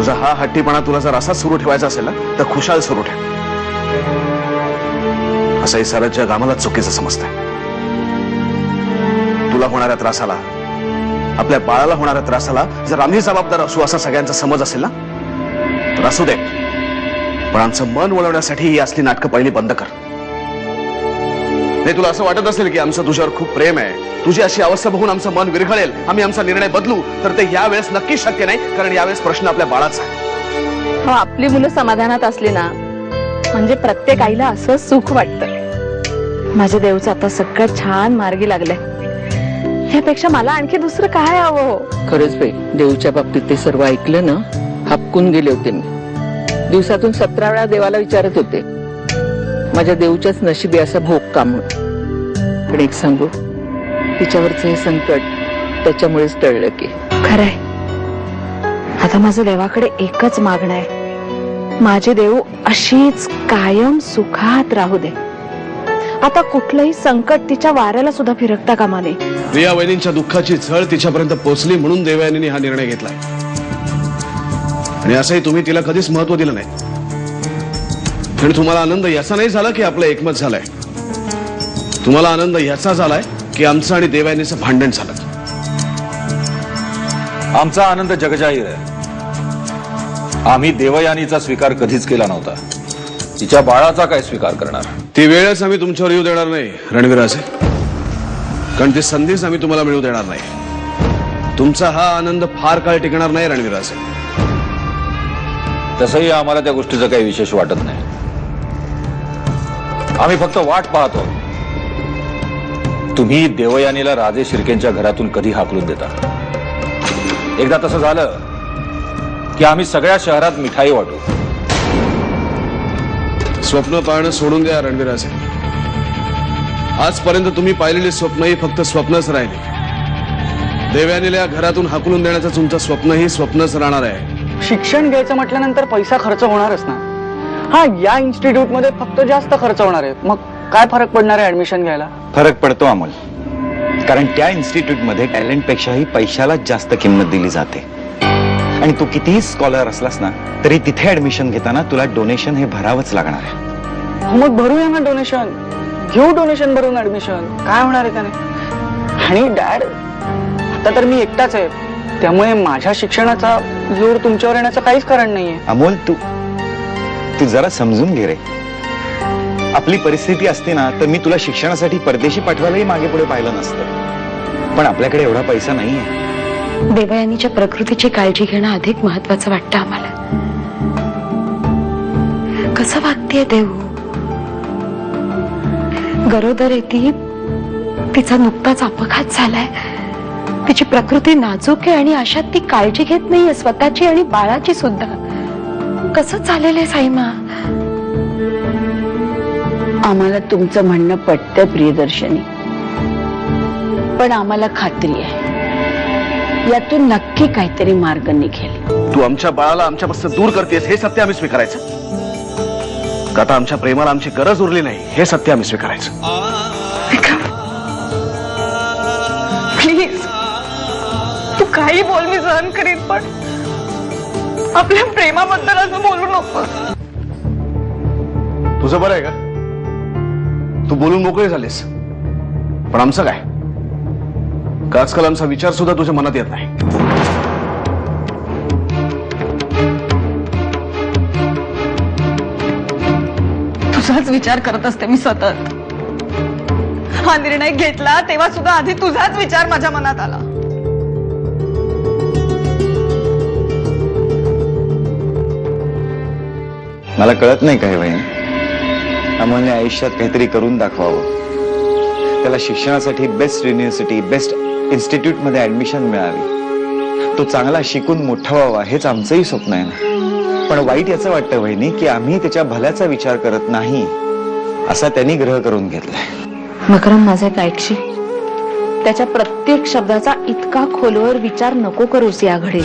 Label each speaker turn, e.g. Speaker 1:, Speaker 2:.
Speaker 1: तुझा हा हट्टीपणा तुला जर असाच सुरू ठेवायचा असेल ना तर खुशाल सुरू ठेव. असं हे सारं जग आम्हाला चुकीचं समजतंय. तुला होणाऱ्या त्रासाला, आपल्या बाळाला होणाऱ्या त्रासाला जर आम्ही जबाबदार असू असा सगळ्यांचा समज असेल ना तर असू दे, पण आमचं मन वळवण्यासाठी ही असली नाटकं पहिली बंद कर. नाही तुला असं वाटत असेल की आमचं तुझ्यावर खूप प्रेम आहे, तुझी अशी अवस्था बघून आमचं मन विरघळेल, आम्ही आमचा निर्णय बदलू, तर ते यावेळेस नक्कीच शक्य नाही, कारण यावेळेस प्रश्न आपल्या बाळाचा आहे.
Speaker 2: आपली मुलं समाधानात असली ना म्हणजे प्रत्येक आईला असं सुख वाटतं. माझ्या देवचं आता सगळं छान मार्गी लागलंय, यापेक्षा मला आणखी दुसरं काय हवं.
Speaker 3: खरंच बाई, देऊच्या बाबतीत ते सर्व ऐकलं ना, हापकून गेले होते मी. दिवसातून 17 वेळा देवाला विचारत होते, माझ्या देऊच्याच नशिबी असा भोग का म्हणून. पण एक सांगू, तिच्यावरचं हे संकट त्याच्यामुळेच टळलं की.
Speaker 2: खरंय, आता माझं देवाकडे एकच मागणं आहे, माझे देव अशीच कायम सुखात राहू दे. आता कुठलंही संकट तिच्या वाऱ्याला सुद्धा फिरकता कामा नये.
Speaker 1: प्रिया वहिनींच्या दुःखाची झळ तिच्यापर्यंत पोहोचली म्हणून देवयानीने हा निर्णय घेतलाय, आणि असंही तुम्ही तिला कधीच महत्व दिलं नाही. आणि तुम्हाला आनंद याचा नाही झाला की आपलं एकमत झालंय, तुम्हाला आनंद याचा झालाय की आमचं आणि देवयानीचं भांडण झालं.
Speaker 4: आमचा आनंद जगजाहीर आहे. आम्ही देवयानीचा स्वीकार कधीच केला नव्हता, तिच्या बाळाचा काय स्वीकार करणार.
Speaker 1: ती वेळच आम्ही तुमच्यावर येऊ देणार नाही रणवीराचे, कारण ती संधीच आम्ही तुम्हाला मिळू देणार नाही. तुमचा हा आनंद फार काळ टिकणार नाही रणवीराचे.
Speaker 4: तसंही आम्हाला त्या गोष्टीचं काही विशेष वाटत नाही. आम्ही फक्त वाट पाहतो तुम्ही देवयानीला राजे शिर्केंच्या घरातून कधी हाकलून देता. एकदा तसं झालं की आम्ही सगळ्या शहरात मिठाई वाटू.
Speaker 1: स्वप्न पाहणं सोडून द्या रणवीराचे. आजपर्यंत तुम्ही पाहिलेली स्वप्न ही फक्त स्वप्नच राहिली. देवयानीला घरातून हाकलून देण्याचं तुमचं स्वप्न ही स्वप्नच राहणार आहे.
Speaker 5: शिक्षण घ्यायचं म्हटल्यानंतर पैसा खर्च होणारच ना. हा, या इन्स्टिट्यूट मध्ये फक्त जास्त खर्च होणार आहे, मग काय फरक पडणार आहे ऍडमिशन घ्यायला.
Speaker 6: फरक पडतो अमोल, कारण त्या इन्स्टिट्यूट मध्ये टॅलेंट पेक्षाही पैशाला जास्त किंमत दिली जाते. आणि तू कितीही स्कॉलर असलास ना तरी तिथे ऍडमिशन घेताना तुला डोनेशन हे भरावंच लागणार आहे.
Speaker 5: मग भरूया ना डोनेशन, घेऊ डोनेशन भरून ऍडमिशन, काय होणार आहे त्याने. आणि डॅड, आता तर मी एकटाच आहे, त्यामुळे माझ्या शिक्षणाचा जोर तुमच्यावर येण्याचं काहीच कारण नाहीये.
Speaker 6: अमोल, तू जरा समजून घे रे. आपली परिस्थिती असते ना तर मी तुला शिक्षणासाठी परदेशी पाठवायलाही मागे पुढे पाहिलं नसतं, पण आपल्याकडे एवढा पैसा नाहीये.
Speaker 2: देवयानीच्या प्रकृतीची काळजी घेणं अधिक महत्वाचं वाटतं आम्हाला. कसं वागतेय देव, गरोदर आहे ती, तिचा नुकताच अपघात झालाय, तिची प्रकृती नाजूक आहे आणि अशात ती काळजी घेत नाहीये स्वतःची आणि बाळाची सुद्धा. कसं चालेल आहे साईमा.
Speaker 7: आम्हाला तुमचं म्हणणं पटतं प्रियदर्शनी, पण आम्हाला खात्री आहे यातून नक्की काहीतरी मार्ग निघेल.
Speaker 1: तू आमच्या बाळाला आमच्यापासून दूर करतेस हे सत्य आम्ही स्वीकारायचं. का आता आमच्या प्रेमाला आमची गरज उरली नाही हे सत्य आम्ही स्वीकारायचं.
Speaker 2: प्लीज, तू काही बोल, मी सहन करीन, पण आपल्या प्रेमाबद्दल असं बोलू नको.
Speaker 1: तुझं बरं आहे का, तू बोलून मोकळे झालीस, पण आमचं काय. का आजकाल आमचा विचार सुद्धा तुझ्या मनात येत नाही.
Speaker 2: तुझाच विचार करत असते मी सतत. हा निर्णय घेतला तेव्हा सुद्धा आधी तुझाच विचार माझ्या मनात आला.
Speaker 6: मला कळत नाही काय बहीण, अमोलने आयुष्यात काहीतरी करून दाखवावं. त्याला शिक्षणासाठी बेस्ट युनिव्हर्सिटी, बेस्ट इन्स्टिट्यूट मध्ये ऍडमिशन मिळावी, तो चांगला शिकून मोठा व्हावा हेच आमचंही स्वप्न आहे ना. पण वाईट याचं वाटतं बहिणी की आम्ही त्याच्या भल्याचा विचार करत नाही असा त्यांनी ग्रह करून घेतलाय.
Speaker 2: मकरम, माझं एक ऐकशील, त्याच्या प्रत्येक शब्दाचा इतका खोलवर विचार नको करूस या घडी.